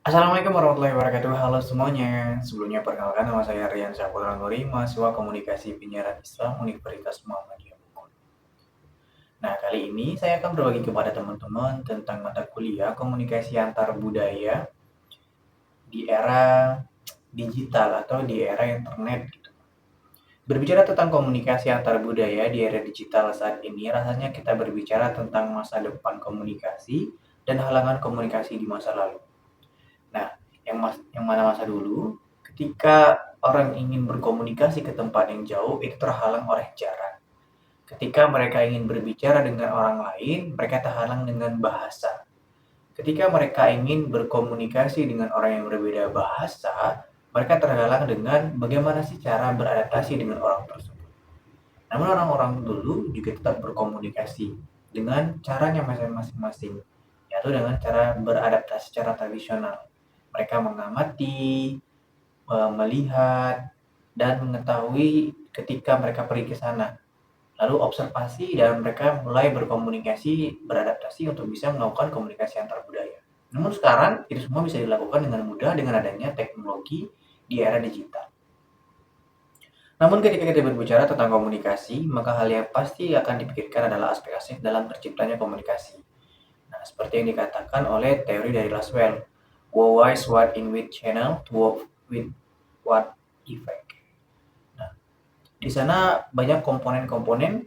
Assalamualaikum warahmatullahi wabarakatuh. Halo semuanya. Sebelumnya perkenalkan, nama saya Rian Syahputra Nuri, mahasiswa Komunikasi Penyiaran Islam Universitas Muhammadiyah Bogor. Nah, kali ini saya akan berbagi kepada teman-teman tentang mata kuliah komunikasi antar budaya di era digital atau di era internet gitu. Berbicara tentang komunikasi antar budaya di era digital saat ini, rasanya kita berbicara tentang masa depan komunikasi dan halangan komunikasi di masa lalu. Nah, yang mana masa dulu, ketika orang ingin berkomunikasi ke tempat yang jauh, itu terhalang oleh jarak. Ketika mereka ingin berbicara dengan orang lain, mereka terhalang dengan bahasa. Ketika mereka ingin berkomunikasi dengan orang yang berbeda bahasa, mereka terhalang dengan bagaimana sih cara beradaptasi dengan orang tersebut. Namun orang-orang dulu juga tetap berkomunikasi dengan caranya masing-masing, yaitu dengan cara beradaptasi secara tradisional. Mereka mengamati, melihat, dan mengetahui ketika mereka pergi ke sana. Lalu observasi dan mereka mulai berkomunikasi, beradaptasi untuk bisa melakukan komunikasi antar budaya. Namun sekarang itu semua bisa dilakukan dengan mudah dengan adanya teknologi di era digital. Namun ketika kita berbicara tentang komunikasi, maka hal yang pasti akan dipikirkan adalah aspek-aspek dalam terciptanya komunikasi. Nah, seperti yang dikatakan oleh teori dari Laswell, why what in which channel to work with what effect. Nah, di sana banyak komponen-komponen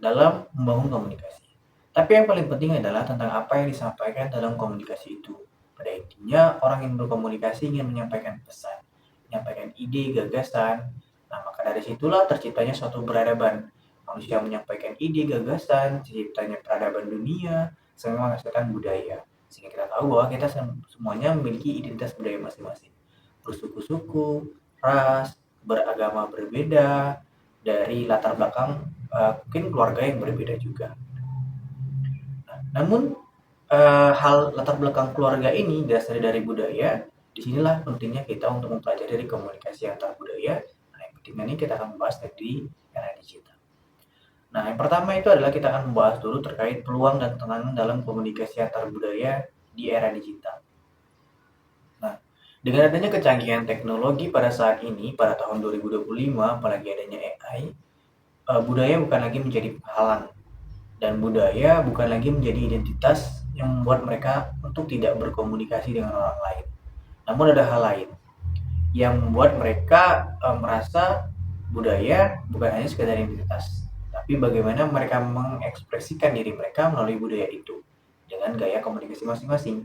dalam membangun komunikasi. Tapi yang paling penting adalah tentang apa yang disampaikan dalam komunikasi itu. Pada intinya, orang yang berkomunikasi ingin menyampaikan pesan, menyampaikan ide, gagasan. Nah, maka dari situlah terciptanya suatu peradaban. Manusia menyampaikan ide, gagasan, terciptanya peradaban dunia, semua menghasilkan budaya. Sehingga kita tahu bahwa kita semuanya memiliki identitas budaya masing-masing. Bersuku-suku, ras, beragama berbeda, dari latar belakang mungkin keluarga yang berbeda juga. Namun hal latar belakang keluarga ini dasar dari budaya. Disinilah pentingnya kita untuk mempelajari dari komunikasi antar budaya. Nah, yang penting ini kita akan membahas dari era digital. Nah, yang pertama itu adalah kita akan membahas dulu terkait peluang dan tantangan dalam komunikasi antar budaya di era digital. Nah, dengan adanya kecanggihan teknologi pada saat ini, pada tahun 2025, apalagi adanya AI, budaya bukan lagi menjadi penghalang. Dan budaya bukan lagi menjadi identitas yang membuat mereka untuk tidak berkomunikasi dengan orang lain. Namun ada hal lain yang membuat mereka merasa budaya bukan hanya sekedar identitas, tapi bagaimana mereka mengekspresikan diri mereka melalui budaya itu dengan gaya komunikasi masing-masing.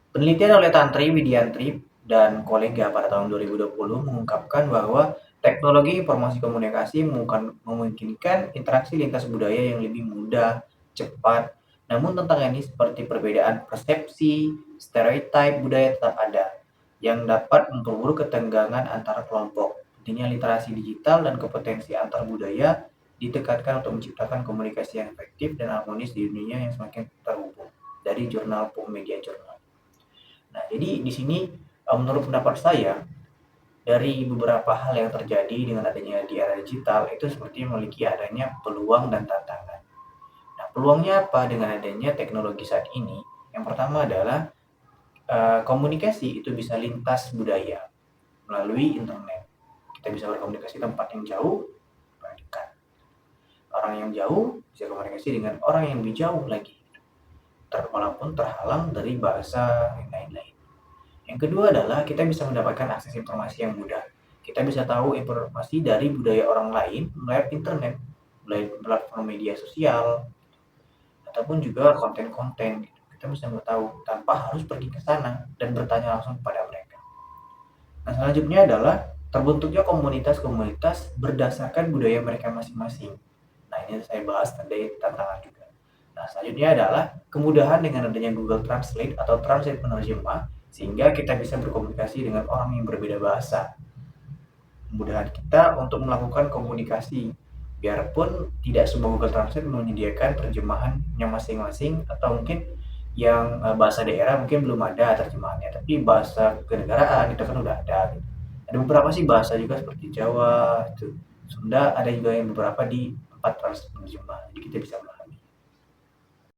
Penelitian oleh Tantri Widiantri dan kolega pada tahun 2020 mengungkapkan bahwa teknologi informasi komunikasi memungkinkan interaksi lintas budaya yang lebih mudah, cepat. Namun tantangan ini seperti perbedaan persepsi, stereotip budaya tetap ada, yang dapat memperburuk ketegangan antara kelompok. Pentingnya literasi digital dan kompetensi antar budaya ditekankan untuk menciptakan komunikasi yang efektif dan harmonis di dunia yang semakin terhubung. Dari jurnal Media Journal. Nah, jadi di sini menurut pendapat saya, dari beberapa hal yang terjadi dengan adanya di era digital itu seperti memiliki adanya peluang dan tantangan. Nah, peluangnya apa dengan adanya teknologi saat ini? Yang pertama adalah komunikasi itu bisa lintas budaya melalui internet. Kita bisa berkomunikasi tempat yang jauh, dekat. Orang yang jauh bisa komunikasi dengan orang yang lebih jauh lagi. Walaupun terhalang dari bahasa dan lain-lain. Yang kedua adalah kita bisa mendapatkan akses informasi yang mudah. Kita bisa tahu informasi dari budaya orang lain melalui internet, melalui platform media sosial, ataupun juga konten-konten. Kita bisa tahu tanpa harus pergi ke sana dan bertanya langsung kepada mereka. Nah, selanjutnya adalah terbentuknya komunitas-komunitas berdasarkan budaya mereka masing-masing. Nah, ini saya bahas tadi tantangan juga. Nah, selanjutnya adalah kemudahan dengan adanya Google Translate atau translate penerjemah, sehingga kita bisa berkomunikasi dengan orang yang berbeda bahasa. Kemudahan kita untuk melakukan komunikasi, biarpun tidak semua Google Translate menyediakan terjemahannya masing-masing, atau mungkin yang bahasa daerah mungkin belum ada terjemahannya, tapi bahasa kenegaraan itu kan udah ada gitu. Ada beberapa sih bahasa juga seperti Jawa, itu Sunda, ada juga yang beberapa di tempat penerjemah. Jadi kita bisa bahas.